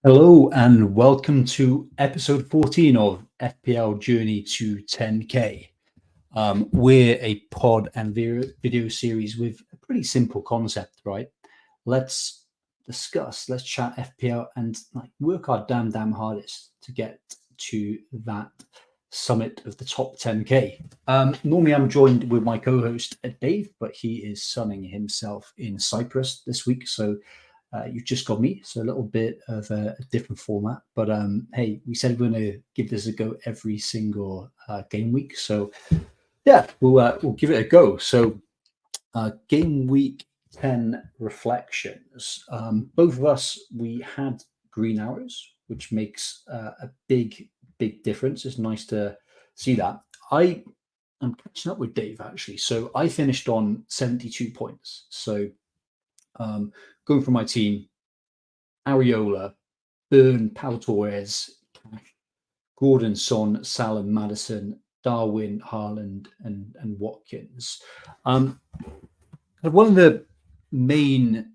Hello and welcome to episode 14 of FPL Journey to 10K. We're a pod and video series with a pretty simple concept, right? Let's let's chat FPL and work our damn hardest to get to that summit of the top 10K. Normally I'm joined with my co-host Dave, but he is sunning himself in Cyprus this week, so you've just got me, so a little bit of a different format. But hey, we said we're going to give this a go every single game week. So yeah, we'll give it a go. So game week 10 reflections. Both of us, we had green arrows, which makes a big difference. It's nice to see that. I'm catching up with Dave actually. So I finished on 72 points. So going for my team, Ariola, Burn, Pau Torres, Cash, Gordon, Son, Salah, Madison, Darwin, Haaland, and Watkins. Um, One of the main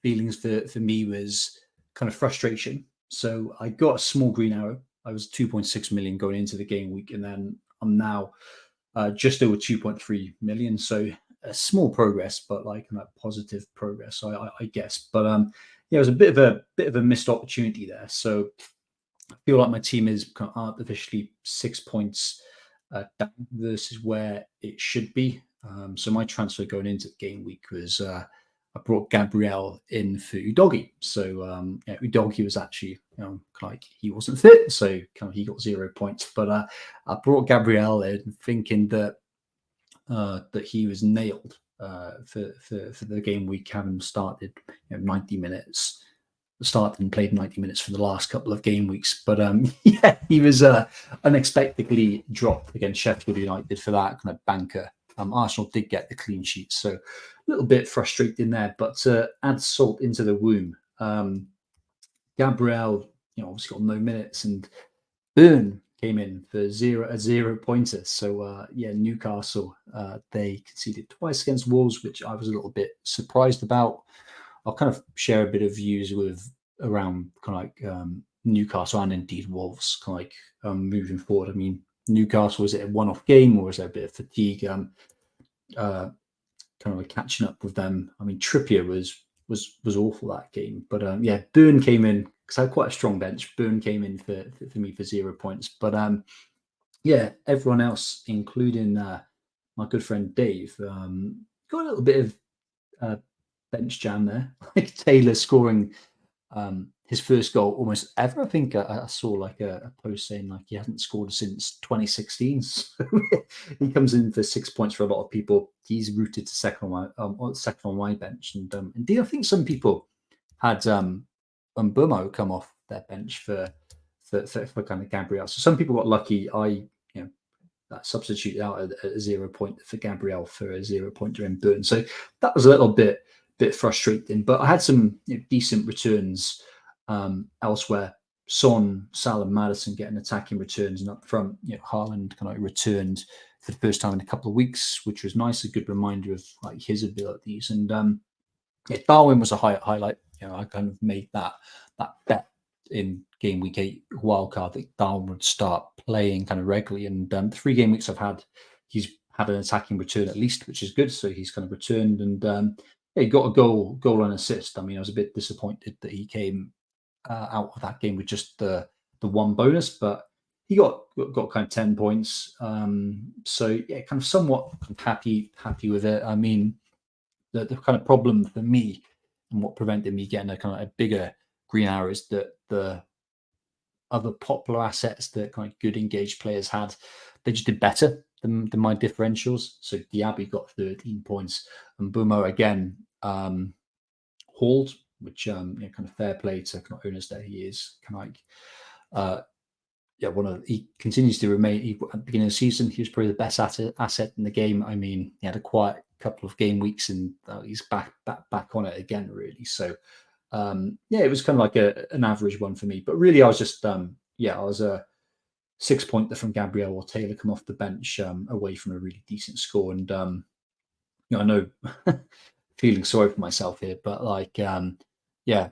feelings for me was kind of frustration. So I got a small green arrow. I was 2.6 million going into the game week, and then I'm now just over 2.3 million. So a small progress, but like positive progress, I guess. But yeah, it was a bit of a missed opportunity there. So I feel like my team is kind of artificially 6 points down versus where it should be. So my transfer going into the game week was I brought Gabriel in for Udogi. So yeah, Udogi was actually like he wasn't fit, so kind of he got 0 points. But I brought Gabriel in thinking that that he was nailed for the game week, having started 90 minutes started and played 90 minutes for the last couple of game weeks. But yeah, he was unexpectedly dropped against Sheffield United for that kind of banker. Arsenal did get the clean sheet, so a little bit frustrating there. But to add salt into the wound, Gabriel, obviously got no minutes, and Burn came in for a 0 pointer. So yeah, Newcastle they conceded twice against Wolves, which I was a little bit surprised about. I'll kind of share a bit of views with around kind of like Newcastle and indeed Wolves, kind of like moving forward. I mean, Newcastle, is it a one-off game or is there a bit of fatigue? Kind of like catching up with them. I mean, Trippier was awful that game, but yeah, Burn came in because I had quite a strong bench. Burn came in for me for 0 points, but yeah, everyone else, including my good friend Dave, got a little bit of uh, bench jam there. Like Taylor scoring his first goal almost ever. I think I saw like a post saying like he hasn't scored since 2016. So he comes in for 6 points for a lot of people. He's rooted to second on my bench, and indeed I think some people had Mbumo come off their bench for kind of Gabriel. So some people got lucky. Substituted out a 0 point for Gabriel for a 0 pointer in Burn. So that was a little bit frustrating. But I had some decent returns elsewhere. Son, Salah, Madison getting attacking returns, and up front, Haaland kind of returned for the first time in a couple of weeks, which was nice. A good reminder of like his abilities. And yeah, Darwin was a highlight. I kind of made that bet in game week 8 wildcard that Darwin would start playing kind of regularly. And the 3 game weeks I've had, he's had an attacking return at least, which is good. So he's kind of returned and yeah, he got a goal and assist. I mean, I was a bit disappointed that he came out of that game with just the one bonus, but he got kind of 10 points. So yeah, kind of somewhat happy with it. I mean, the kind of problem for me and what prevented me getting a kind of a bigger green arrow is that the other popular assets that kind of good engaged players had, they just did better than my differentials. So Diaby got 13 points and Bumo again hauled, which kind of fair play to kind of owners that he is kind of like yeah, he continues to remain. At the beginning of the season, he was probably the best asset in the game. I mean, he had a quiet couple of game weeks, and he's back on it again, really. So, yeah, it was kind of like an average one for me. But really, I was just yeah, I was a 6 pointer from Gabriel or Taylor come off the bench away from a really decent score, and I know feeling sorry for myself here, but like yeah,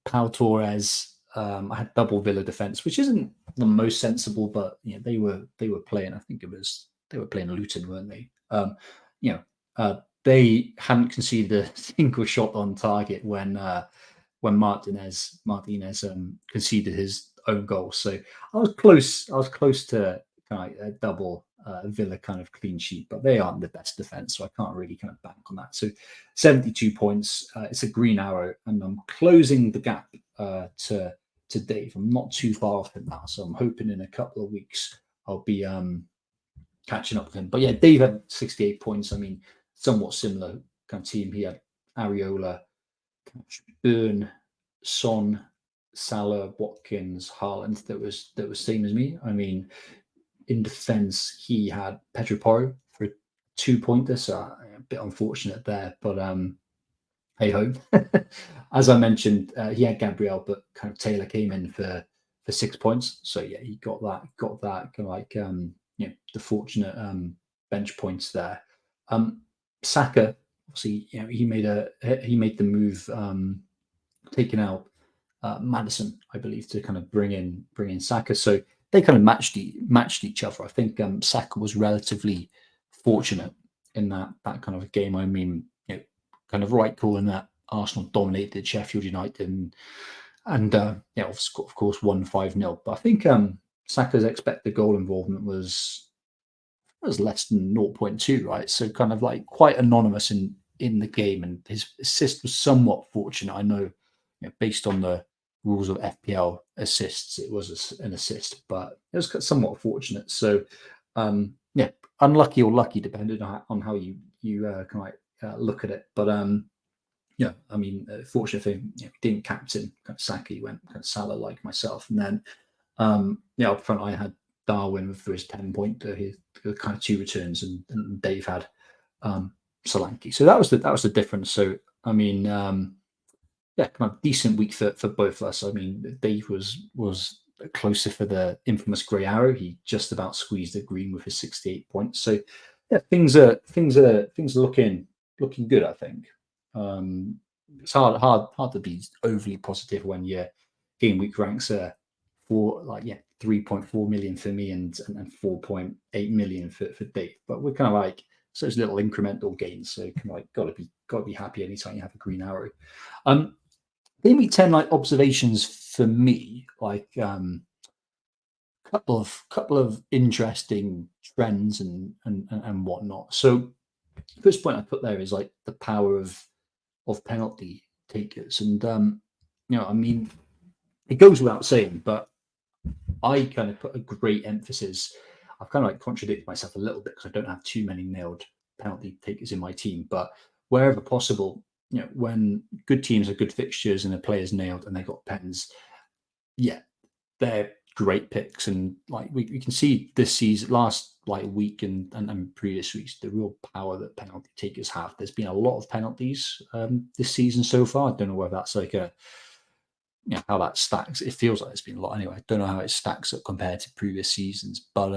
Pau Torres. I had double Villa defense, which isn't the most sensible, but they were playing. I think they were playing Luton, weren't they? You know, they hadn't conceded a single shot on target when Martinez conceded his own goal. So I was close. I was close to kind of a double Villa kind of clean sheet, but they aren't the best defense, so I can't really kind of bank on that. So 72 points. It's a green arrow, and I'm closing the gap to Dave. I'm not too far off him now, so I'm hoping in a couple of weeks I'll be catching up with him. But yeah, Dave had 68 points. I mean, somewhat similar kind of team. He had Areola, Burn, Son, Salah, Watkins, Haaland. That was same as me. I mean, in defence, he had Pedro Porro for a 2-pointer, so a bit unfortunate there. But hey ho. As I mentioned, he had Gabriel, but kind of Taylor came in for 6 points. So yeah, he got that kind of like the fortunate bench points there. Saka, obviously, he made the move, taking out Madison, I believe, to kind of bring in Saka. So they kind of matched each other. I think Saka was relatively fortunate in that kind of a game. I mean, kind of right call in that Arsenal dominated Sheffield United and of course won 5-0. But I think Saka's expected goal involvement was less than 0.2, right? So kind of like quite anonymous in the game, and his assist was somewhat fortunate. I know, based on the rules of FPL assists, it was an assist, but it was somewhat fortunate. So unlucky or lucky, depending on how you kind of look at it. But I mean, fortunate thing, he didn't captain kind of Saka. He went kind of Salah like myself, and then up front I had Darwin for his 10-pointer, his kind of 2 returns, and Dave had Solanke. So that was the difference. So I mean, kind of decent week for both of us. I mean, Dave was closer for the infamous grey arrow. He just about squeezed the green with his 68 points. So yeah, things are looking good, I think. It's hard to be overly positive when your game week ranks are 3.4 million for me and 4.8 million for Dave. But we're kind of like those little incremental gains. So kind of like got to be happy anytime you have a green arrow. Game week 10 observations for me, couple of interesting trends and whatnot. So first point I put there is the power of penalty takers, and I mean, it goes without saying, but I kind of put a great emphasis. I've kind of contradicted myself a little bit because I don't have too many nailed penalty takers in my team, but wherever possible, when good teams are good fixtures and the players nailed and they got pens, they're great picks. And we can see this season, last week and previous weeks, the real power that penalty takers have. There's been a lot of penalties this season so far. I don't know whether that's how that stacks. It feels like there's been a lot anyway. I don't know how it stacks up compared to previous seasons, but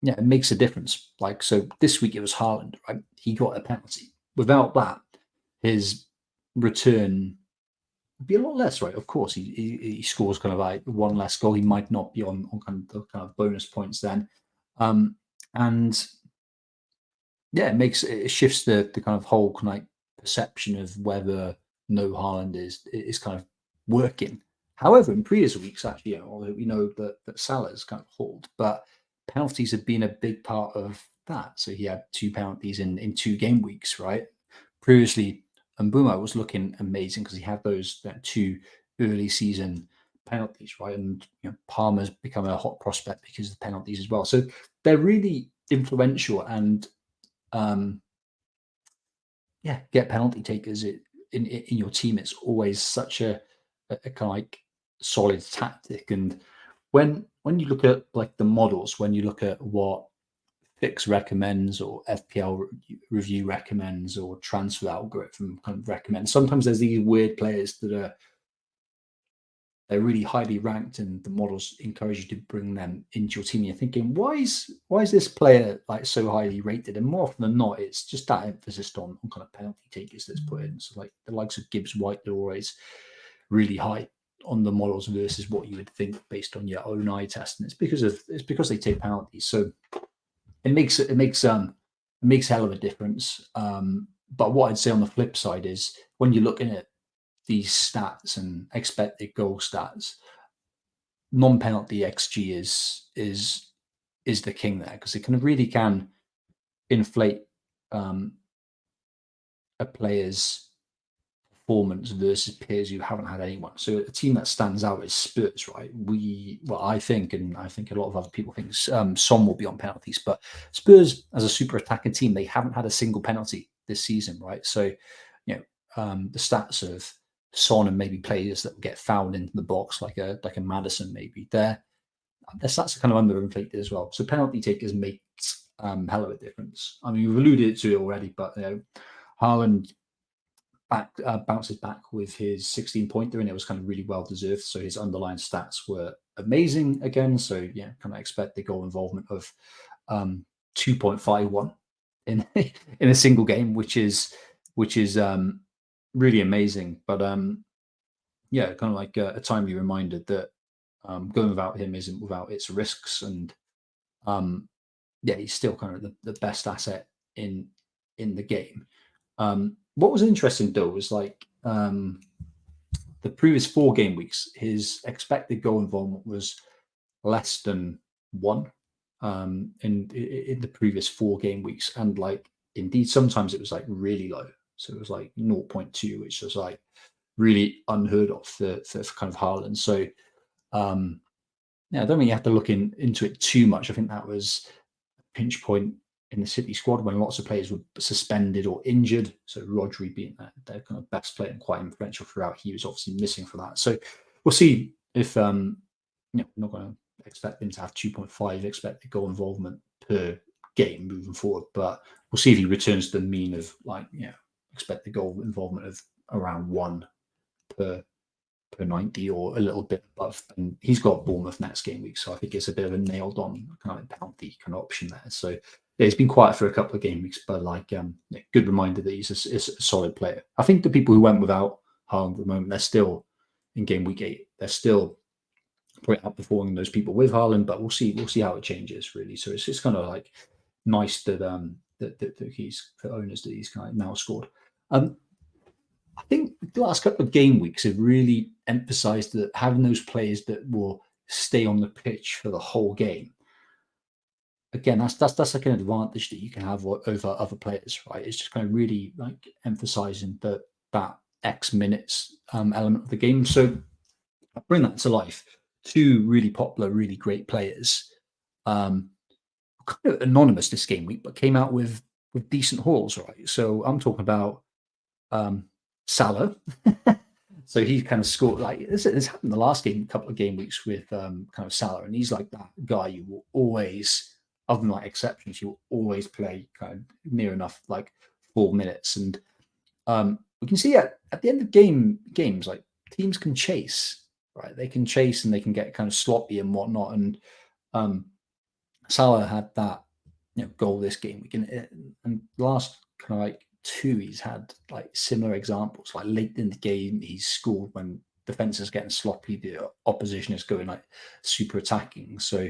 it makes a difference. So this week it was Haaland, right? He got a penalty. Without that, his return would be a lot less, right? Of course, he scores kind of one less goal. He might not be on kind of bonus points then, and it shifts the kind of whole kind of perception of whether no Haaland is kind of working. However, in previous weeks, actually, although we know that Salah's kind of hauled, but penalties have been a big part of that. So he had 2 penalties in 2 game weeks, right? Previously, Mbeumo was looking amazing because he had those 2 early season penalties, right? And Palmer's become a hot prospect because of the penalties as well. So they're really influential, and get penalty takers in your team. It's always such a kind of solid tactic. And when you look at the models, when you look at what Fix recommends or FPL review recommends or transfer algorithm kind of recommends, sometimes there's these weird players that they're really highly ranked, and the models encourage you to bring them into your team. And you're thinking, why is this player so highly rated? And more often than not, it's just that emphasis on kind of penalty takers that's put in. So the likes of Gibbs White, they're always really high. on the models versus what you would think based on your own eye test, and it's because they take penalties. So it makes hell of a difference. But what I'd say on the flip side is when you're looking at these stats and expected goal stats, non-penalty XG is the king there, because it really can inflate um, a player's performance versus peers who haven't had anyone. So a team that stands out is Spurs, right? I think, and I think a lot of other people think Son will be on penalties, but Spurs as a super attacking team, they haven't had a single penalty this season, right? So, the stats of Son and maybe players that get fouled into the box, like a Madison, maybe their stats are kind of underinflated as well. So penalty takers makes hell of a difference. I mean, you've alluded to it already, but Haaland bounces back with his 16-pointer, and it was kind of really well deserved. So his underlying stats were amazing again. So yeah, kind of expect the goal involvement of 2.51 in in a single game, which is really amazing. But yeah, kind of like a timely reminder that going without him isn't without its risks, and yeah, he's still kind of the best asset in the game. What was interesting though was like the previous 4 game weeks, his expected goal involvement was less than 1 in the previous 4 game weeks, and like indeed sometimes it was like really low. So it was like 0.2, which was like really unheard of for kind of Haaland. So yeah, I don't think you have to look into it too much. I think that was a pinch point in the City squad when lots of players were suspended or injured. So Rodri being their kind of best player and quite influential throughout, he was obviously missing for that. So we'll see if we're not going to expect him to have 2.5 expected goal involvement per game moving forward, but we'll see if he returns to the mean of like expected goal involvement of around 1 per 90 or a little bit above. And he's got Bournemouth next game week, so I think it's a bit of a nailed on kind of penalty kind of option there. So yeah, he's been quiet for a couple of game weeks, but like good reminder that he's a solid player. I think the people who went without Haaland at the moment, they're still in game week 8. They're still probably outperforming those people with Haaland, but we'll see how it changes really. So it's kind of like nice that that he's for owners that he's kind of now scored. I think the last couple of game weeks have really emphasised that having those players that will stay on the pitch for the whole game. Again, that's like an advantage that you can have over other players, right? It's just kind of really like emphasising that X minutes element of the game. So I bring that to life. 2 really popular, really great players, kind of anonymous this game week, but came out with decent hauls, right? So I'm talking about Salah. So he kind of scored like this happened the last couple of game weeks with kind of Salah, and he's like that guy you will always, other than like exceptions, you will always play kind of near enough like 4 minutes. And we can see at the end of games, like teams can chase, right? They can chase and they can get kind of sloppy and whatnot. And Salah had that goal this game week, and last kind of like 2 he's had like similar examples. Like late in the game, he's scored when defense is getting sloppy, the opposition is going like super attacking. So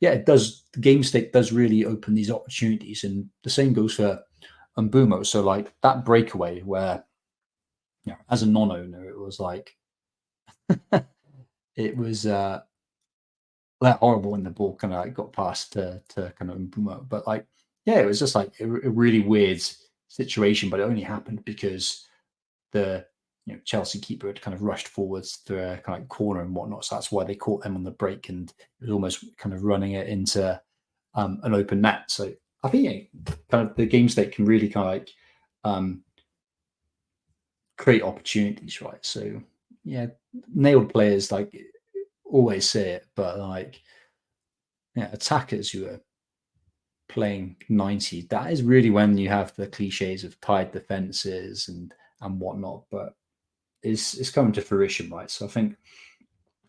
yeah, it does. The game state does really open these opportunities, and the same goes for Mbumo. So like that breakaway where as a non-owner, it was like it was that horrible when the ball kind of like got past to kind of Mbumo. But like yeah, it was just like a really weird situation, but it only happened because the Chelsea keeper had kind of rushed forwards to a kind of like corner and whatnot. So that's why they caught them on the break, and it was almost kind of running it into an open net. So I think kind of the game state can really kind of like create opportunities, right? So yeah, nailed players like always say it, but like attackers who are playing 90, that is really when you have the cliches of tied defenses and whatnot. But it's coming to fruition, right? So I think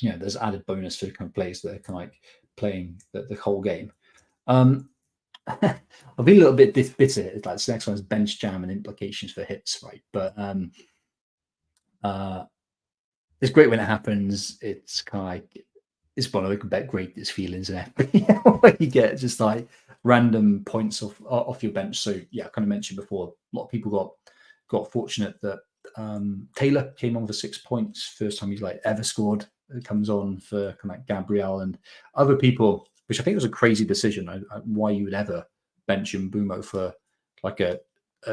there's added bonus for kind of players that are kind of like playing the whole game. I'll be a little bit bitter. Like this next one is bench jam and implications for hits, right? But it's great when it happens. It's kind of like it's one of the greatest feelings in FPL where you get just like random points off your bench. So yeah, I kind of mentioned before, a lot of people got fortunate that Taylor came on for 6 points, first time he's like ever scored. It comes on for kind of like Gabriel and other people, which I think was a crazy decision. Why you would ever bench Mbumo for like a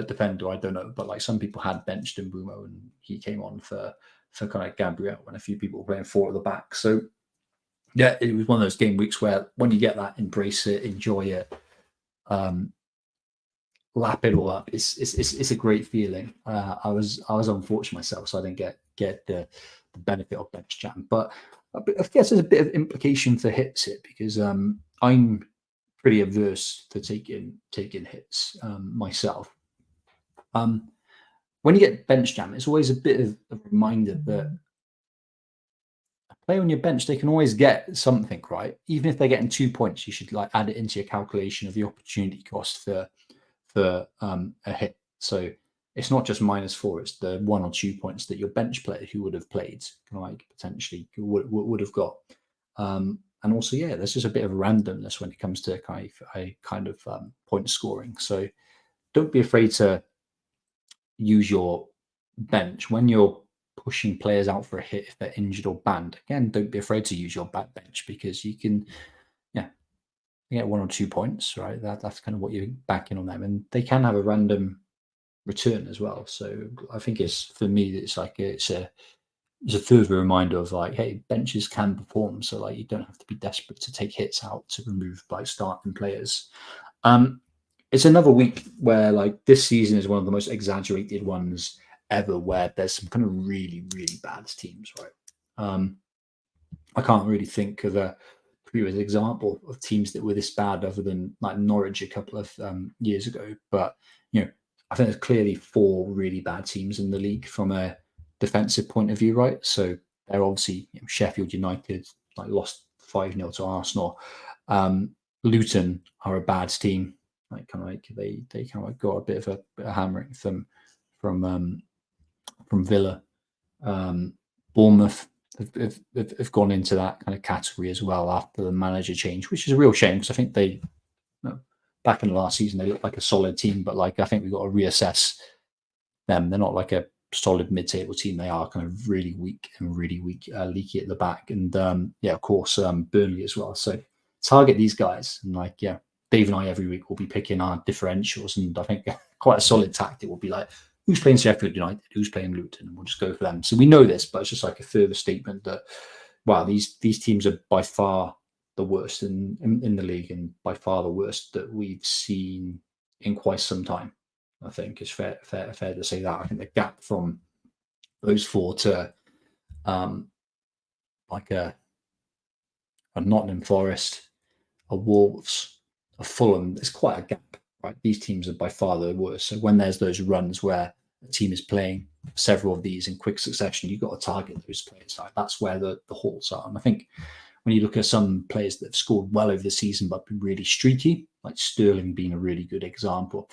defender, I don't know, but like some people had benched Mbumo and he came on for kind of Gabriel when a few people were playing four at the back. So yeah, it was one of those game weeks where when you get that, embrace it, enjoy it, um, lap it all up. It's a great feeling. I was unfortunate myself, so I didn't get the benefit of bench jam. But I guess there's a bit of implication for hits it because I'm pretty averse to taking hits myself. When you get bench jam, it's always a bit of a reminder that a player on your bench, they can always get something, right? Even if they're getting 2 points, you should like add it into your calculation of the opportunity cost for a hit. So it's not just -4; it's the 1 or 2 points that your bench player who would have played can like potentially would have got. And also, yeah, there's just a bit of randomness when it comes to kind of point scoring. So don't be afraid to use your bench when you're pushing players out for a hit if they're injured or banned. Again, don't be afraid to use your back bench because you can, yeah, get 1 or 2 points, right? That's kind of what you're backing on them, and they can have a random return as well. So I think it's for me, it's like it's a further reminder of like, hey, benches can perform. So like you don't have to be desperate to take hits out to remove like starting players. Um, it's another week where like this season is one of the most exaggerated ones ever, where there's some kind of really really bad teams, right? Um, I can't really think of a previous example of teams that were this bad, other than like Norwich a couple of years ago. But I think there's clearly four really bad teams in the league from a defensive point of view, right? So they're obviously Sheffield United, like lost 5-0 to Arsenal. Luton are a bad team, like kind of like they kind of like got a bit of a hammering from from Villa. Bournemouth have gone into that kind of category as well after the manager change, which is a real shame because I think they, back in the last season, they looked like a solid team, but like I think we've got to reassess them. They're not like a solid mid-table team. They are kind of really weak and really weak, leaky at the back, and yeah, of course, Burnley as well. So target these guys, and like yeah, Dave and I every week will be picking our differentials, and I think quite a solid tactic will be like, who's playing Sheffield United, who's playing Luton, and we'll just go for them. So we know this, but it's just like a further statement that wow, these teams are by far the worst in the league, and by far the worst that we've seen in quite some time. I think it's fair to say that. I think the gap from those four to um, like a Nottingham Forest, a Wolves, a Fulham, there's quite a gap, right? These teams are by far the worst. So when there's those runs where a team is playing several of these in quick succession, you've got to target those players. Like that's where the halts are. And I think when you look at some players that have scored well over the season but been really streaky, like Sterling being a really good example,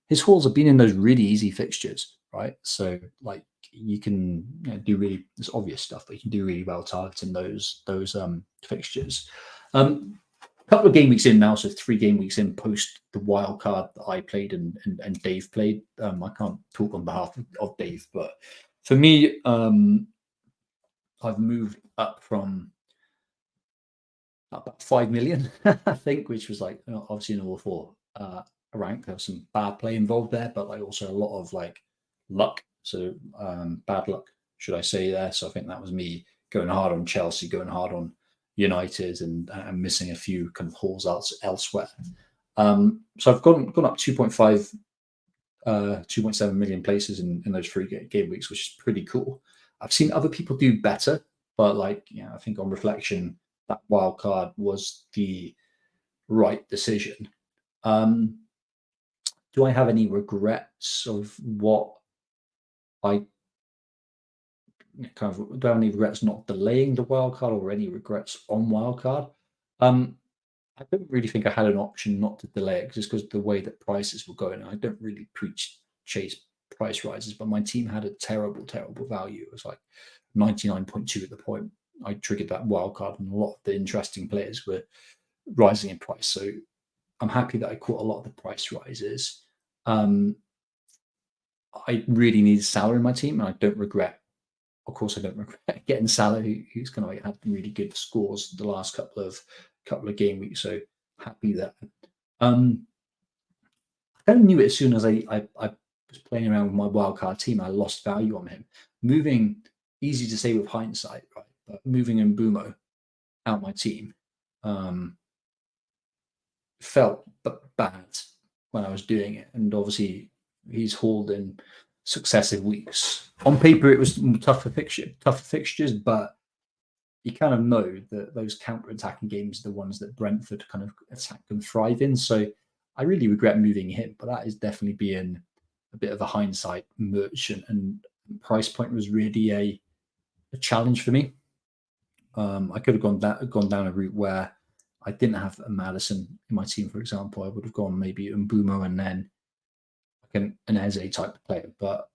his hauls have been in those really easy fixtures, right? So like you can do really this obvious stuff, but you can do really well targeting those fixtures. A couple of game weeks in now, so 3 game weeks in post the wild card that I played and Dave played. I can't talk on behalf of Dave, but for me, I've moved up from about 5 million, I think, which was like obviously an all rank. There was some bad play involved there, but like also a lot of like luck. So bad luck, should I say there? So I think that was me going hard on Chelsea, going hard on United, and missing a few kind of hauls elsewhere. So I've gone up 2.5, 2.7 million places in those 3 game weeks, which is pretty cool. I've seen other people do better, but like I think on reflection, that wild card was the right decision. Do I have any regrets of what I kind of do? I have any regrets not delaying the wild card, or any regrets on wild card? I don't really think I had an option not to delay it just because the way that prices were going. I don't really chase price rises, but my team had a terrible, terrible value. It was like 99.2 at the point I triggered that wild card, and a lot of the interesting players were rising in price. So I'm happy that I caught a lot of the price rises. I really need Salah in my team, and I don't regret. Of course, I don't regret getting Salah, who's kind of like had really good scores the last couple of game weeks. So happy that. I kind of knew it as soon as I was playing around with my wildcard team. I lost value on him. Moving, easy to say with hindsight, right? But moving Mbumo out my team felt bad when I was doing it, and obviously he's hauled in successive weeks. On paper, it was tougher fixtures, but you kind of know that those counter-attacking games are the ones that Brentford kind of attack and thrive in. So I really regret moving him, but that is definitely being a bit of a hindsight merchant, and price point was really a challenge for me. I could have gone down a route where I didn't have a Maddison in my team, for example. I would have gone maybe Mbumo and then like an Eze type of player, but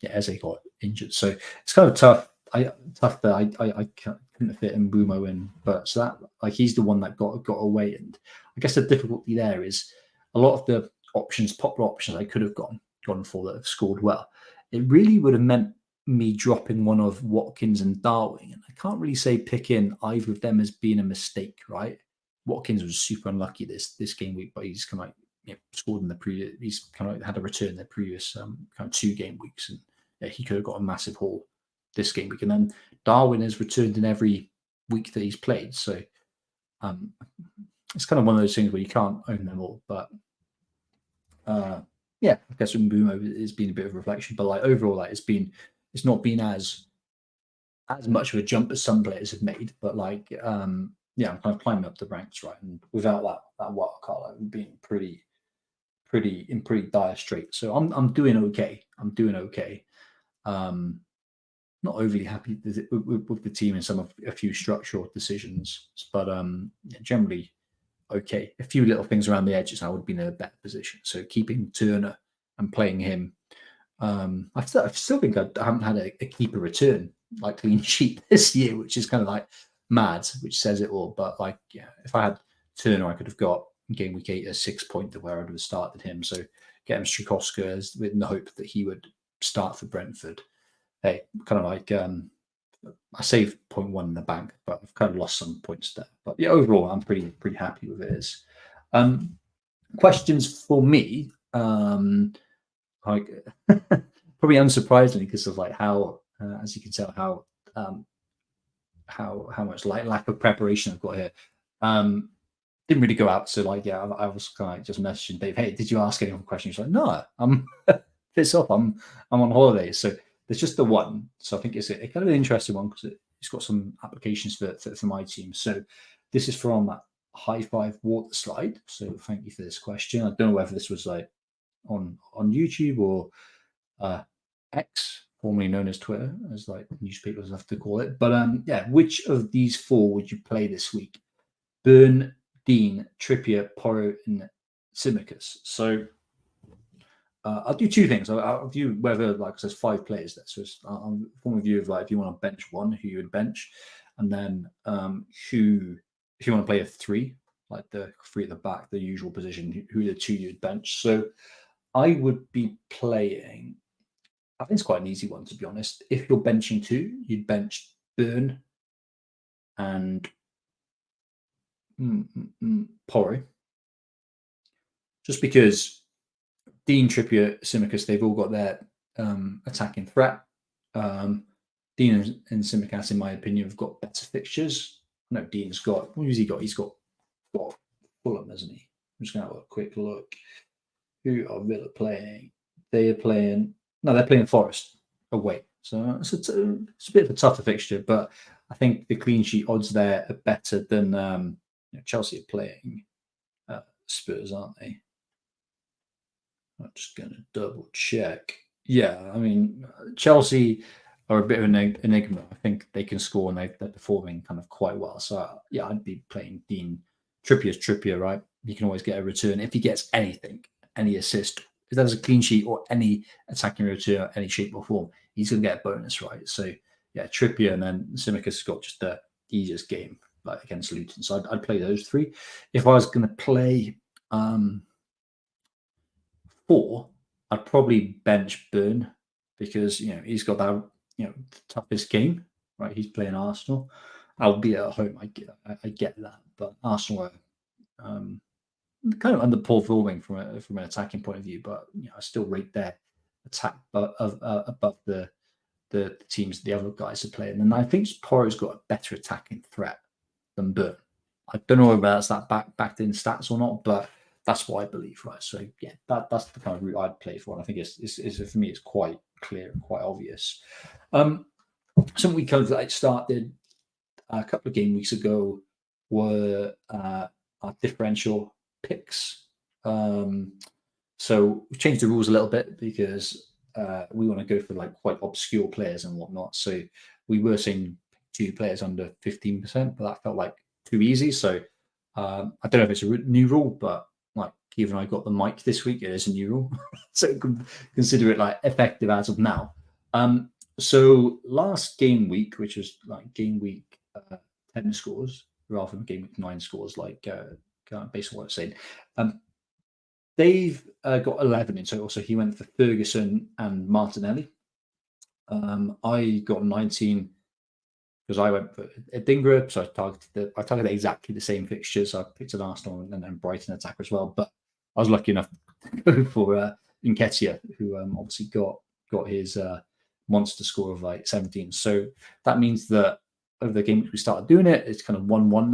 Eze got injured, so it's kind of tough. Tough that I couldn't fit Mbumo in, but so that like he's the one that got away. And I guess the difficulty there is a lot of the popular options I could have gone for that have scored well. It really would have meant me dropping one of Watkins and Darwin, and I can't really say picking either of them as being a mistake, right? Watkins was super unlucky this game week, but he's kind of like scored in the previous. He's kind of had a return in the previous kind of 2 game weeks, and he could have got a massive haul this game week. And then Darwin has returned in every week that he's played, so it's kind of one of those things where you can't own them all. But I guess Mbumo has been a bit of a reflection, but like overall, like it's not been as much of a jump as some players have made, but like I'm kind of climbing up the ranks, right? And without that wild card, I've been pretty dire straits. So I'm doing okay. Not overly happy with the team in a few structural decisions, but generally okay. A few little things around the edges, I would have been in a better position. So keeping Turner and playing him, I still think I haven't had a keeper return like clean sheet this year, which is kind of like mad, which says it all. But like, if I had Turner, I could have got game week 8 a 6-pointer where I would have started him. So get him Strakostka with the hope that he would start for Brentford. Hey, kind of like I saved 0.1 in the bank, but I've kind of lost some points there. But yeah, overall, I'm pretty happy with it. Questions for me, like probably unsurprisingly, because of like how, as you can tell, how much lack of preparation I've got here. Didn't really go out, so like I was kind of like just messaging Dave, hey, did you ask anyone questions? He's like, no, I'm this off. I'm on holiday, so there's just the one. So I think it's a kind of an interesting one because it's got some applications for my team. So this is from High Five Water Slide. So thank you for this question. I don't know whether this was like on YouTube or X, formerly known as Twitter, as like newspapers have to call it. But which of these 4 would you play this week? Burn, Dean, Trippier, Porro, and Tsimikas. So I'll do 2 things. I'll view whether like there's 5 players there. So I'll form a view of like if you want to bench one, who you would bench, and then who if you want to play a 3, like the 3 at the back, the usual position, who are the 2 you'd bench. So I would be playing. I think it's quite an easy one, to be honest. If you're benching 2, you'd bench Burn and Porro. Just because Dean, Trippier, Tsimikas, they've all got their attacking threat. Dean and Tsimikas, in my opinion, have got better fixtures. No, Dean's got, what has he got? He's got Fulham, hasn't he? I'm just going to have a quick look. Who are Villa playing? They're playing Forest away. So it's a bit of a tougher fixture, but I think the clean sheet odds there are better than Chelsea are playing Spurs, aren't they? I'm just going to double check. Yeah, I mean, Chelsea are a bit of an enigma. I think they can score and they're performing kind of quite well. So, I'd be playing Dean. Trippier's Trippier, right? You can always get a return. If he gets anything, any assist, if there's a clean sheet or any attacking return, any shape or form, he's going to get a bonus, right? So, yeah, Trippier and then Tsimikas got just the easiest game like against Luton. So I'd play those three. If I was going to play 4, I'd probably bench Burn because he's got that the toughest game, right? He's playing Arsenal. I'll be at home. I get that, but Arsenal are kind of underperforming from an attacking point of view, but I still rate their attack above the teams the other guys are playing. And I think Porro's got a better attacking threat than Burn. I don't know whether that's that backed in stats or not, but that's what I believe, right? So yeah, that's the kind of route I'd play for. And I think it's for me, it's quite clear and quite obvious. Something we kind of started a couple of game weeks ago were our differential picks. So we changed the rules a little bit because we want to go for quite obscure players and whatnot. So we were saying 2 players under 15%, but that felt like too easy. So I don't know if it's a new rule, but Keith and I got the mic this week. It is a new rule, so you can consider it effective as of now. So last game week, which was game week 10 scores rather than game week 9 scores, based on what I'm saying. Dave got 11 in total, so he went for Ferguson and Martinelli. I got 19 because I went for Adingra, so I targeted exactly the same fixtures. I picked an Arsenal and then Brighton attacker as well, but I was lucky enough to go for Nketiah, who obviously got his monster score of 17. So that means that over the game we started doing it, it's kind of 1-1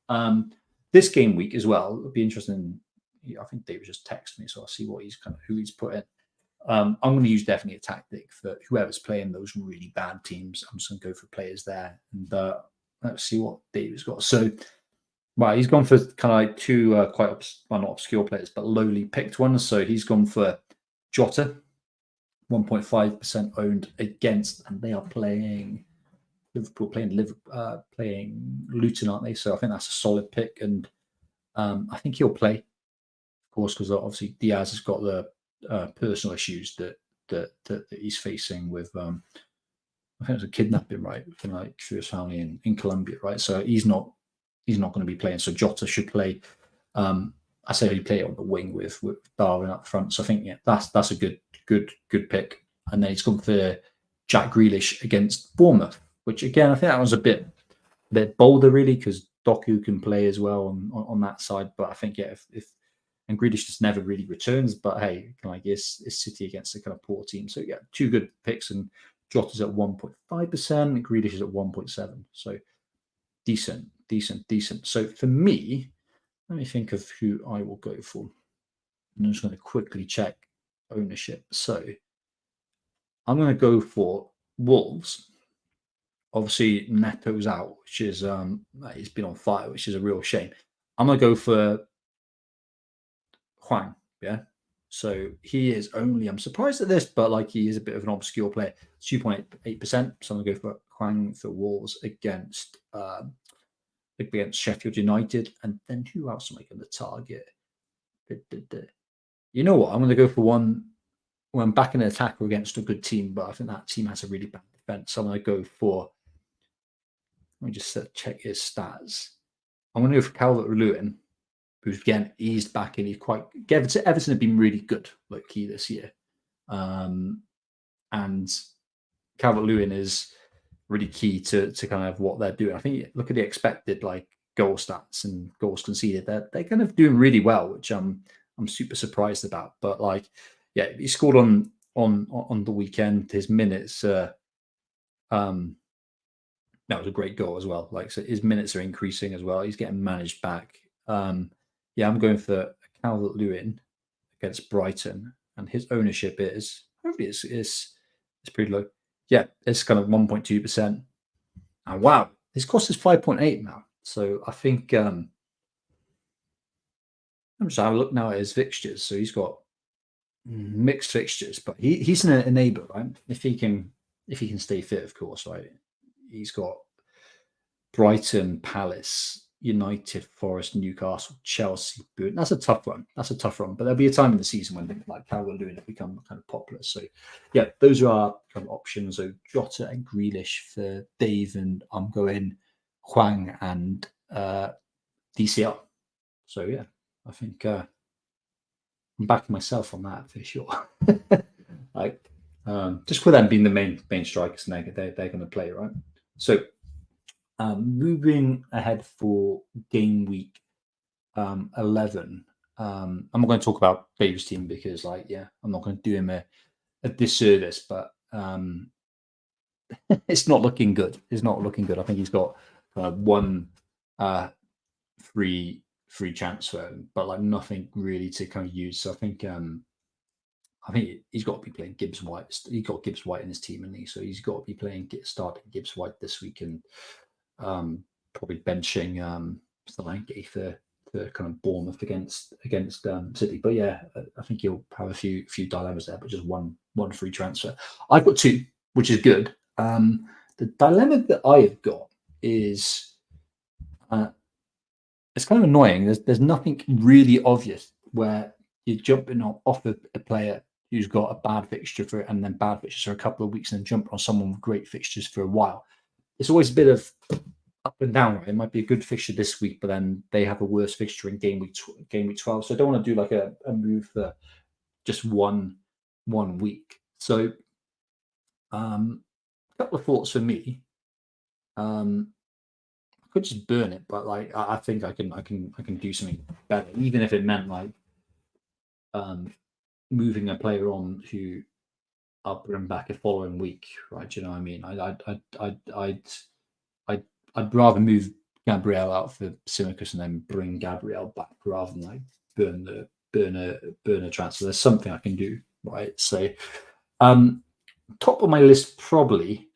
now. This game week as well, it'll be interesting. I think David just texted me, so I'll see what who he's put in. I'm going to use definitely a tactic for whoever's playing those really bad teams. I'm just going to go for players there, and let's see what David's got. So, he's gone for kind of 2 quite not obscure players, but lowly picked ones. So he's gone for Jota, 1.5% owned against, and they are playing Liverpool, playing Luton, aren't they? So I think that's a solid pick, and I think he'll play, of course, because obviously Diaz has got the personal issues that he's facing with I think it was a kidnapping, right, through his family in Colombia, right? So he's not going to be playing. So Jota should play. I say he play on the wing with Darwin up front. So I think that's a good pick. And then he's gone for Jack Grealish against Bournemouth, which again I think that was a bit bolder really because Doku can play as well on that side. But I think if and Grealish just never really returns. But hey, it's City against a kind of poor team. So yeah, 2 good picks, and Jota's at 1.5%, and Grealish is at 1.7%. So decent. So for me, let me think of who I will go for. I'm just going to quickly check ownership. So I'm going to go for Wolves. Obviously, Neto's out, which is he's been on fire, which is a real shame. I'm going to go for Hwang, yeah. So he is only, I'm surprised at this, but he is a bit of an obscure player. 2.8%. So I'm going to go for Hwang for Wolves against Sheffield United. And then who else am I going to target? You know what? I'm going to go for one when I'm back in an attacker against a good team, but I think that team has a really bad defense. So I'm going to go for, let me just check his stats. I'm going to go for Calvert-Lewin, who's again eased back in. He's quite Everton have been really good key this year, and Calvert-Lewin is really key to kind of what they're doing. I think look at the expected goal stats and goals conceded. They're kind of doing really well, which I'm super surprised about. But he scored on the weekend. His minutes, that was a great goal as well. So his minutes are increasing as well. He's getting managed back. I'm going for Calvert-Lewin against Brighton, and his ownership is hopefully it's pretty low. Yeah, it's kind of 1.2%. And wow, his cost is 5.8 now. So I think I'm just having a look now at his fixtures. So he's got mixed fixtures, but he's an enabler, right? If he can stay fit, of course, right? He's got Brighton, Palace, United, Forest, Newcastle, Chelsea, Burton. That's a tough run. But there'll be a time in the season when things like Calvert-Lewin have become kind of popular. So, yeah, those are our kind of options. So Jota and Grealish for Dave, and I'm going Hwang and DCL. So, yeah, I think I'm backing myself on that for sure. Like, just with them being the main strikers, and they're going to play, right? So, moving ahead for game week 11. I'm not going to talk about Dave's team because, like, yeah, I'm not going to do him a disservice, but it's not looking good. It's not looking good. I think he's got one free transfer, but like nothing really to kind of use. So I think he's got to be playing Gibbs White. He's got Gibbs White in his team, and so he's got to be starting Gibbs White this week, and probably benching Solanke for kind of Bournemouth against City. But yeah, I think he'll have a few dilemmas there, but just one free transfer. I've got two, which is good. The dilemma that I have got is it's kind of annoying. There's nothing really obvious where you're jumping off a player who's got a bad fixture for it, and then bad fixtures for a couple of weeks, and then jumping on someone with great fixtures for a while. It's always a bit of up and down. Right? It might be a good fixture this week, but then they have a worse fixture in game week 12. So I don't want to do like a move for just one week. So a couple of thoughts for me. I could just burn it, but like I think I can do something better, even if it meant like moving a player on who I'll bring back a following week, right? Do you know what I mean? I'd rather move Gabriel out for Tsimikas and then bring Gabriel back rather than like burn a transfer. There's something I can do, right? So top of my list probably.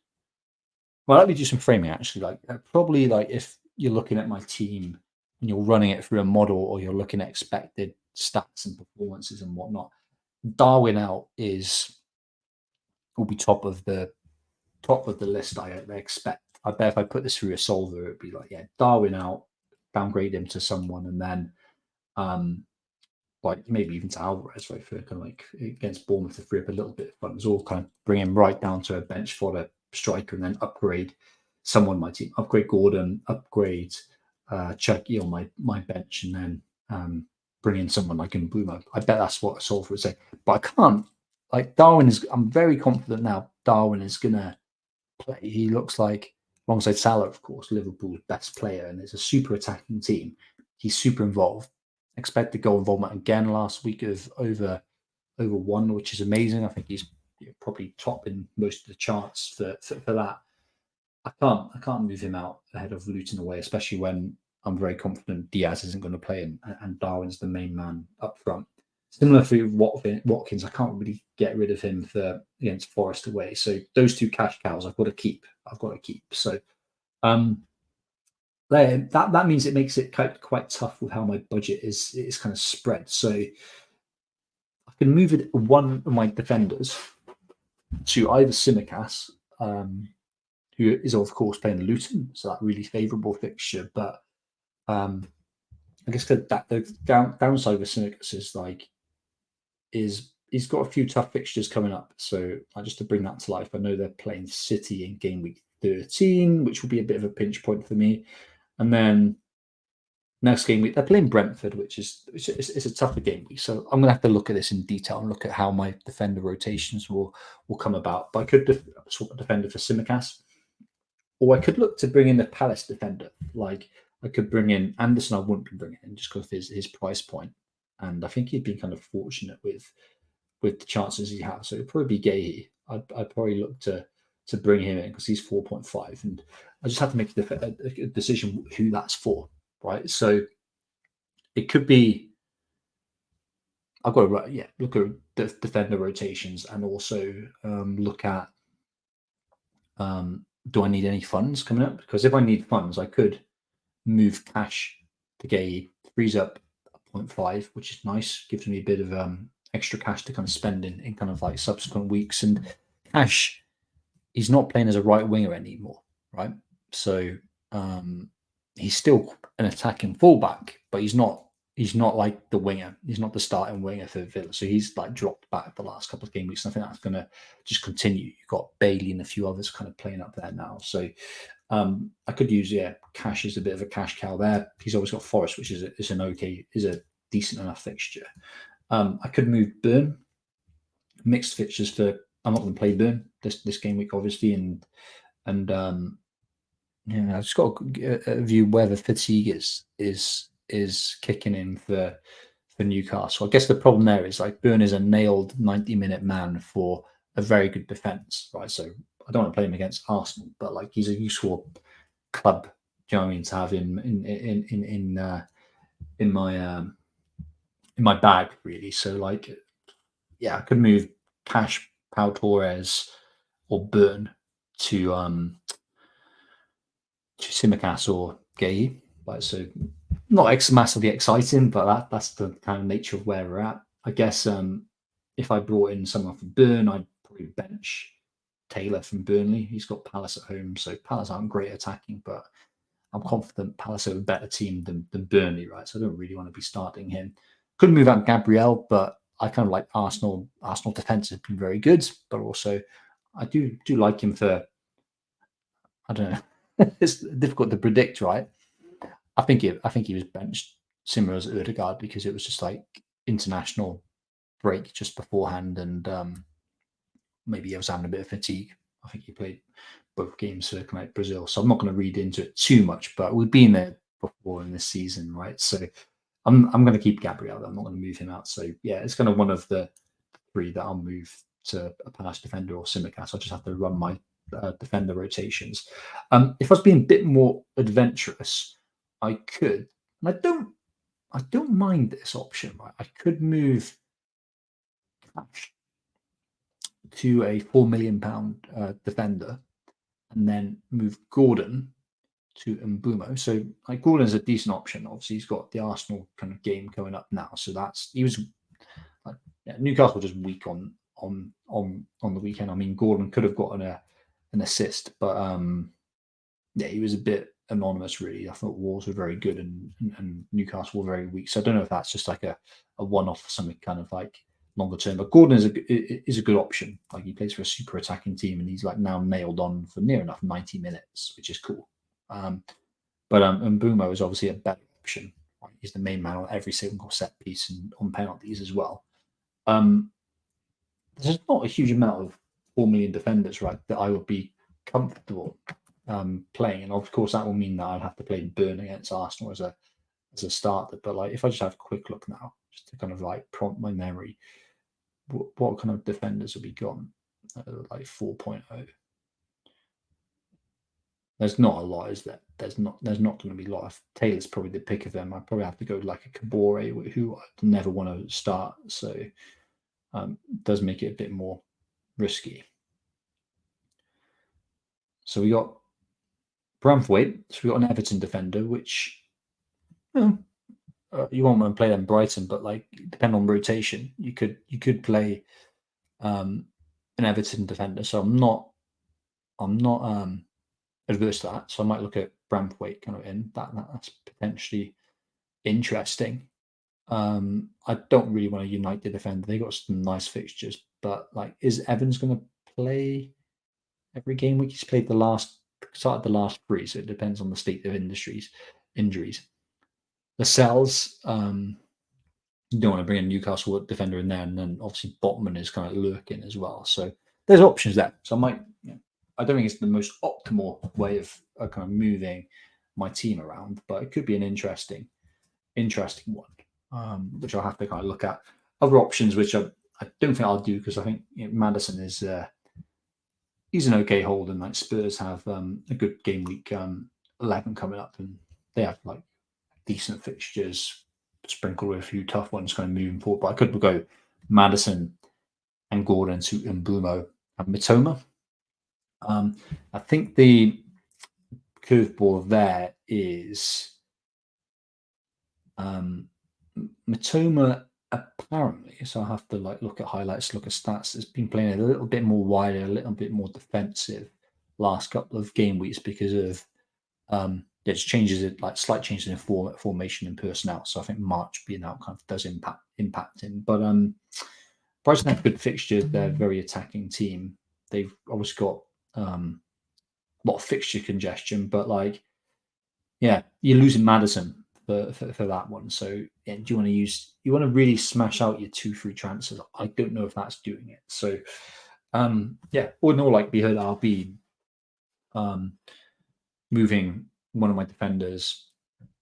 Well, let me do some framing actually. Like probably like if you're looking at my team and you're running it through a model, or you're looking at expected stats and performances and whatnot, Darwin out will be top of the list. I expect. I bet if I put this through a solver, it'd be like, yeah, Darwin out, downgrade him to someone, and then like maybe even to Alvarez, right, for kind of like against Bournemouth to free up a little bit of funds, all kind of bring him right down to a bench fodder striker, and then upgrade someone on my team, upgrade Gordon, upgrade Chucky on my bench, and then bring in someone like Mbeumo. I bet that's what a solver would say, but I can't. Like Darwin is, I'm very confident now. Darwin is gonna play. He looks like, alongside Salah, of course, Liverpool's best player, and it's a super attacking team. He's super involved. Expected goal involvement again last week of over 1, which is amazing. I think he's probably top in most of the charts for that. I can't move him out ahead of Luton away, especially when I'm very confident Diaz isn't going to play and Darwin's the main man up front. Similar to Watkins, I can't really get rid of him for against Forest away. So those two cash cows I've got to keep. So that means it makes it quite tough with how my budget is kind of spread. So I can move it one of my defenders to either Tsimikas, who is of course playing Luton, so that really favourable fixture. But I guess the downside with Tsimikas is like he's got a few tough fixtures coming up. So just to bring that to life, I know they're playing City in game week 13, which will be a bit of a pinch point for me. And then next game week, they're playing Brentford, which is a tougher game week. So I'm going to have to look at this in detail and look at how my defender rotations will come about. But I could swap a defender for Tsimikas, or I could look to bring in the Palace defender. Like I could bring in Anderson. I wouldn't be bringing in just because of his price point, and I think he'd been kind of fortunate with the chances he has. So it'd probably be Gahey. I'd probably look to bring him in because he's 4.5, and I just have to make a decision who that's for, right? So it could be I've got to look at the defender rotations, and also look at do I need any funds coming up? Because if I need funds, I could move cash to Gahey, frees up 0.5, which is nice, gives me a bit of extra cash to kind of spend in kind of like subsequent weeks. And Cash, he's not playing as a right winger anymore, right? So he's still an attacking fullback, but he's not. He's not like the winger. He's not the starting winger for Villa. So he's like dropped back the last couple of game weeks. And I think that's going to just continue. You've got Bailey and a few others kind of playing up there now. So I could use Cash as a bit of a cash cow there. He's always got Forest, which is a decent enough fixture. I could move Burn, mixed fixtures for. I'm not going to play Burn this game week, obviously, and I just got a view where the fatigue is kicking in for Newcastle. I guess the problem there is like Burn is a nailed 90-minute man for a very good defense, right? So I don't want to play him against Arsenal, but like he's a useful club. Do you know what I mean? To have him in my bag, really. So like, I could move Cash, Pau Torres, or Burn to Tsimikas or Gay. Like, so not massively exciting, but that's the kind of nature of where we're at. I guess if I brought in someone from Burn, I'd probably bench Taylor from Burnley. He's got Palace at home, so Palace aren't great attacking, but I'm confident Palace are a better team than Burnley, right? So I don't really want to be starting him. Could move out Gabriel, but I kind of like Arsenal. Arsenal defense has been very good, but also I do like him for, I don't know. It's difficult to predict, right? I think he was benched similar as Ødegaard because it was just like international break just beforehand, and maybe he was having a bit of fatigue. I think he played both games for like Brazil, so I'm not going to read into it too much. But we've been there before in this season, right? So I'm going to keep Gabriel. I'm not going to move him out. So yeah, it's kind of one of the three that I'll move to a Palace defender or Tsimikas. I just have to run my defender rotations. If I was being a bit more adventurous, I could, and I don't mind this option. Right? I could move Cash to a £4 million defender, and then move Gordon to Mbumo. So like Gordon's a decent option. Obviously, he's got the Arsenal kind of game coming up now. So he was like Newcastle just weak on the weekend. I mean, Gordon could have gotten an assist, but he was a bit anonymous really. I thought Wolves were very good and Newcastle were very weak. So I don't know if that's just like a one-off or something kind of like longer term. But Gordon is a good option. Like he plays for a super attacking team and he's like now nailed on for near enough 90 minutes, which is cool. But Mbumo is obviously a better option. Right? He's the main man on every single set piece and on penalties as well. There's not a huge amount of 4 million defenders, right, that I would be comfortable playing, and of course that will mean that I'd have to play Burn against Arsenal as a starter. But like, if I just have a quick look now, just to kind of like prompt my memory, what kind of defenders have we got? Like 4.0. There's not a lot, is there? There's not going to be a lot. Taylor's probably the pick of them. I probably have to go like a Kabore, who I never want to start. So does make it a bit more risky. So we got Braithwaite. So we got an Everton defender, which you won't want to play them Brighton, but like depend on rotation. You could play an Everton defender. So I'm not adverse to that. So I might look at Braithwaite kind of in that's potentially interesting. I don't really want to unite the defender. They got some nice fixtures, but like, is Evans going to play every game week? He's played started the last three, so it depends on the state of injuries. Lascelles, you don't want to bring a Newcastle defender in there, and then obviously Botman is kind of lurking as well. So there's options there. So I don't think it's the most optimal way of kind of moving my team around, but it could be an interesting one, which I'll have to kind of look at. Other options, which I don't think I'll do because I think Maddison is he's an okay hold, and like Spurs have a good game week 11 coming up, and they have like decent fixtures sprinkled with a few tough ones kind of moving forward. But I could go Maddison and Gordon to Mbumo and Mitoma. I think the curveball there is Mitoma apparently, so I have to like look at highlights, look at stats, has been playing a little bit more wider, a little bit more defensive last couple of game weeks because of there's changes in like slight changes in formation and personnel. So I think March being out kind of does impact him. But Brighton have good fixtures. They're a very attacking team. They've obviously got a lot of fixture congestion, but like, yeah, you're losing Madison for that one. So yeah, do you want to really smash out your 2 free transfers? I don't know if that's doing it. So yeah, all in all likelihood, I'll be moving one of my defenders,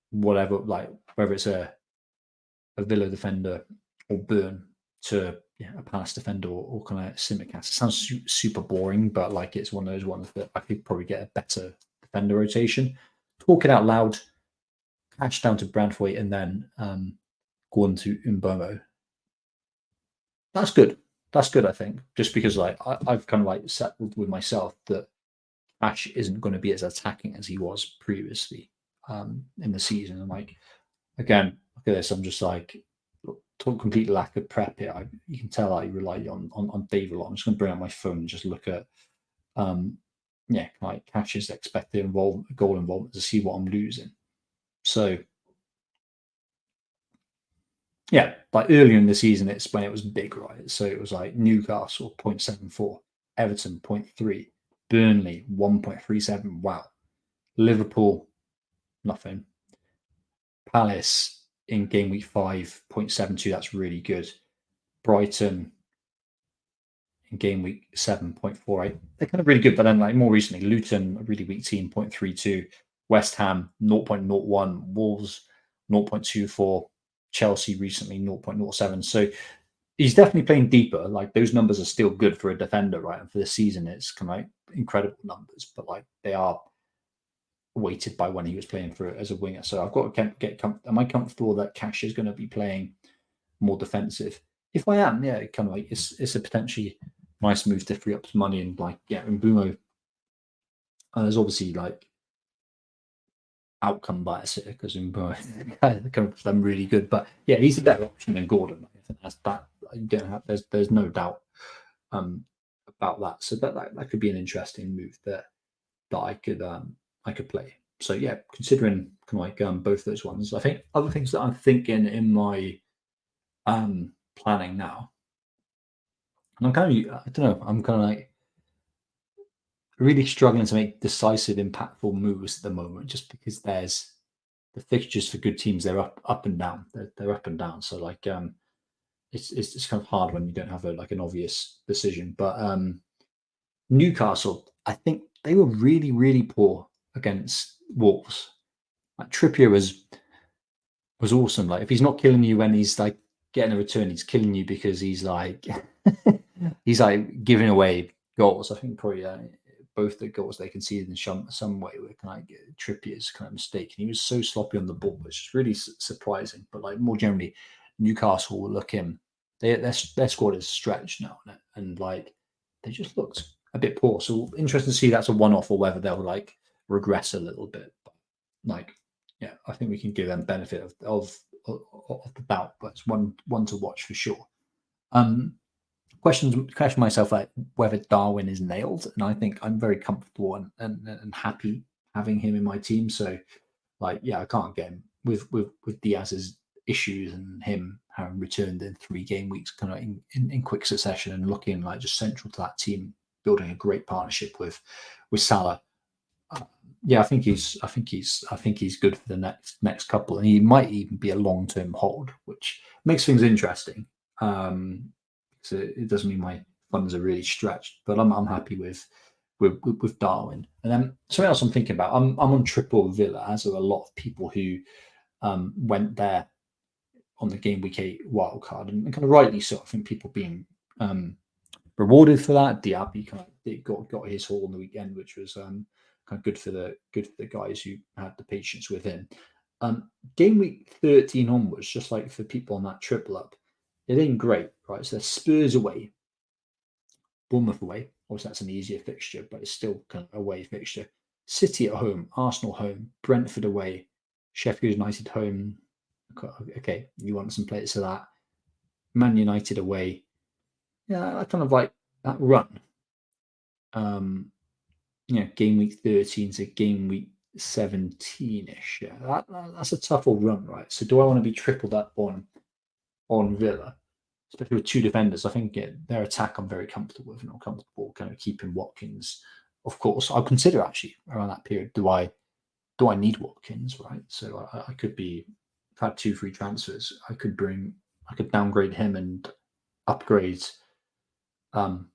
whatever, like whether it's a Villa defender or Burn to a Palace defender or kind of Simicast. It sounds super boring, but like it's one of those ones that I could probably get a better defender rotation. Talk it out loud, cash down to Branthwaite, and then go on to Mbomo. That's good. That's good, I think, just because like I've kind of like settled with myself that Ash isn't going to be as attacking as he was previously in the season. And like again, look at this. I'm just like complete lack of prep here. You can tell I rely on Dave a lot. I'm just going to bring out my phone and just look at like Cash's expected goal involvement to see what I'm losing. So yeah, like earlier in the season, it's when it was big, right? So it was like Newcastle 0.74, Everton 0.3, Burnley 1.37. Wow. Liverpool, nothing. Palace in game week 5, 0.72. That's really good. Brighton in game week 7, 0.48. They're kind of really good. But then, like more recently, Luton, a really weak team, 0.32. West Ham, 0.01. Wolves, 0.24. Chelsea recently, 0.07. So he's definitely playing deeper. Like those numbers are still good for a defender, right? And for the season, it's kind of like incredible numbers, but like they are weighted by when he was playing for as a winger. So I've got to get. Am I comfortable that Cash is going to be playing more defensive? If I am, yeah, kind of like it's a potentially nice move to free up some money and like Mbumo. There's obviously like outcome bias here because Mbumo kind of them really good, but yeah, he's a better option than Gordon. I think that's that. You don't have there's no doubt about that. So that could be an interesting move that I could play. So yeah, considering kind of like both those ones, I think other things that I'm thinking in my planning now, and I'm kind of I don't know, I'm kind of like really struggling to make decisive, impactful moves at the moment, just because there's the fixtures for good teams. They're up and down. They're up and down. So like it's kind of hard when you don't have like an obvious decision. But Newcastle, I think they were really, really poor against Wolves. Like Trippier was awesome. Like if he's not killing you when he's like getting a return, he's killing you because he's like he's like giving away goals. I think probably both the goals they conceded in some way were kind of like Trippier's kind of mistake. And he was so sloppy on the ball, which is really surprising. But like more generally, Newcastle were looking their squad is stretched now, and like they just looked a bit poor. So interesting to see that's a one-off or whether they'll like regress a little bit. But like, yeah, I think we can give them benefit of the doubt, but it's one to watch for sure. Question myself like whether Darwin is nailed, and I think I'm very comfortable and happy having him in my team. So like, yeah, I can't get him with Diaz's issues and him having returned in 3 game weeks kind of in quick succession and looking like just central to that team, building a great partnership with Salah. Yeah, I think he's good for the next couple, and he might even be a long-term hold, which makes things interesting. So it doesn't mean my funds are really stretched, but I'm happy with Darwin. And then something else I'm thinking about. I'm on triple Villa, as are a lot of people who went there on the game week 8 wild card, and kind of rightly so. I think people being rewarded for that. Diaby kind of got his haul on the weekend, which was kind of good for the guys who had the patience with him. Game week 13 onwards, just like for people on that triple up, it ain't great, right? So Spurs away, Bournemouth away. Obviously, that's an easier fixture, but it's still kind of away fixture. City at home, Arsenal home, Brentford away, Sheffield United home. Okay, you want some players to that. Man United away. Yeah, I kind of like that run. Game week 13 to game week 17-ish. Yeah, that's a tough old run, right? So do I want to be tripled up on Villa, especially with two defenders? I think their attack I'm very comfortable with, and I'm comfortable kind of keeping Watkins. Of course, I'll consider actually around that period. Do I need Watkins? Right. So I could be. I've had 2 free transfers. I could downgrade him and upgrade. Um,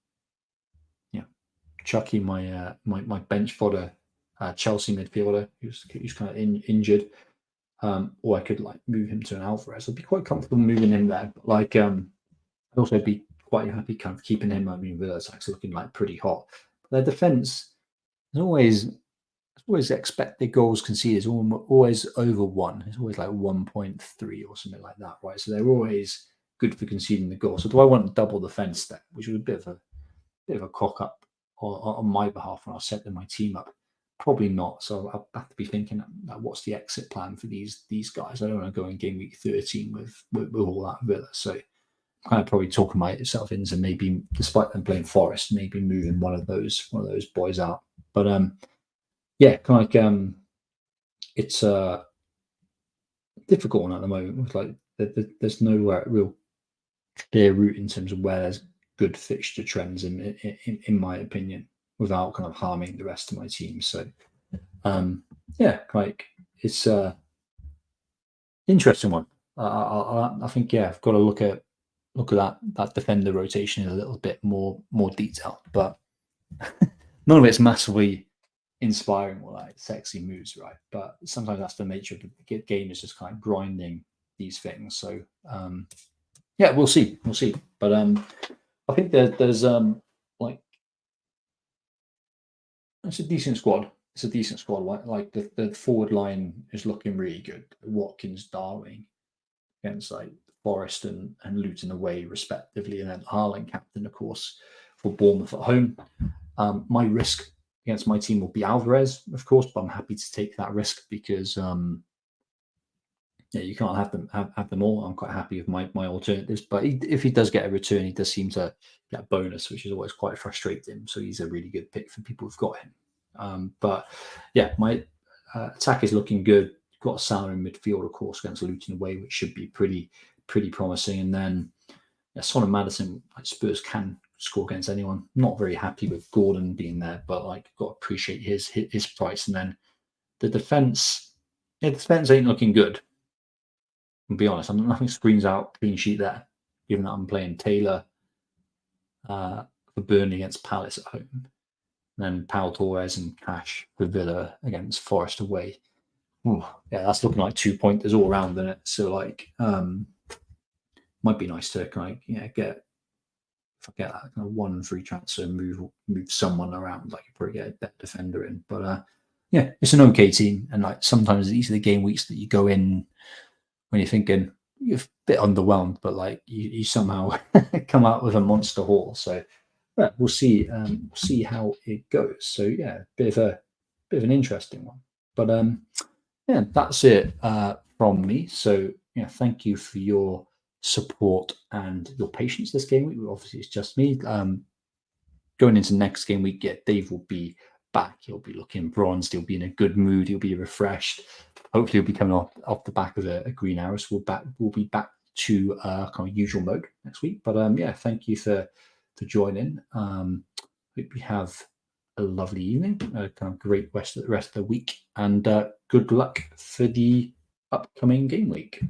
yeah, Chucky, my bench fodder, Chelsea midfielder who's kind of injured. Or I could like move him to an Alvarez. I'd be quite comfortable moving him there. But like I'd also be quite happy kind of keeping him. I mean, Villa's actually looking like pretty hot. But their defense is always expected goals conceded is always over 1. It's always like 1.3 or something like that, right? So they're always good for conceding the goal. So do I want double defense there, which was a bit of a cock up on my behalf when I was setting my team up? Probably not. So I'll have to be thinking, what's the exit plan for these guys? I don't want to go in game week 13 with all that Villa. So I'm kind of probably talking myself into maybe, despite them playing Forest, maybe moving one of those boys out. But yeah, kind of like it's a difficult one at the moment. With like there's no real clear route in terms of where there's good fixture trends in my opinion, without kind of harming the rest of my team. So yeah, like it's a interesting one. I think I've got to look at that defender rotation in a little bit more detail, but none of it's massively inspiring or like sexy moves, right? But sometimes that's the nature of the game, is just kind of grinding these things. So yeah, we'll see. But I think there's like it's a decent squad. It's a decent squad. Like the forward line is looking really good. Watkins, Darwin against like Forest and Luton away respectively, and then Haaland captain, of course, for Bournemouth at home. My risk against my team will be Alvarez, of course, but I'm happy to take that risk because yeah, you can't have them all. I'm quite happy with my alternatives, but if he does get a return, he does seem to get a bonus, which is always quite frustrating. So he's a really good pick for people who've got him. But yeah, my attack is looking good. Got Salah in midfield, of course, against Luton away, which should be pretty promising. And then Son and Maddison, like Spurs can score against anyone. Not very happy with Gordon being there, but like got to appreciate his price. And then the defense ain't looking good. I'll be honest, nothing screams out clean sheet there, given that I'm playing Taylor for Burnley against Palace at home, and then Pau Torres and Cash for Villa against Forest away. Ooh, yeah, that's looking like 2-pointers all around in it. So like, might be nice to kind of get that kind of 1 free transfer, move someone around. Like you probably get a better defender in, but yeah, it's an okay team. And like sometimes these are the game weeks that you go in when you're thinking you're a bit underwhelmed, but like you somehow come out with a monster haul. So yeah, we'll see how it goes. So yeah, bit of an interesting one. But yeah, that's it from me. So yeah, thank you for your support and your patience this game week. Obviously, it's just me. Going into next game week, yeah, Dave will be back. He'll be looking bronzed. He'll be in a good mood. He'll be refreshed. Hopefully, he'll be coming off the back of a green arrow. So we'll be back to kind of usual mode next week. But yeah, thank you for joining. Hope you have a lovely evening, kind of great rest of the week, and good luck for the upcoming game week.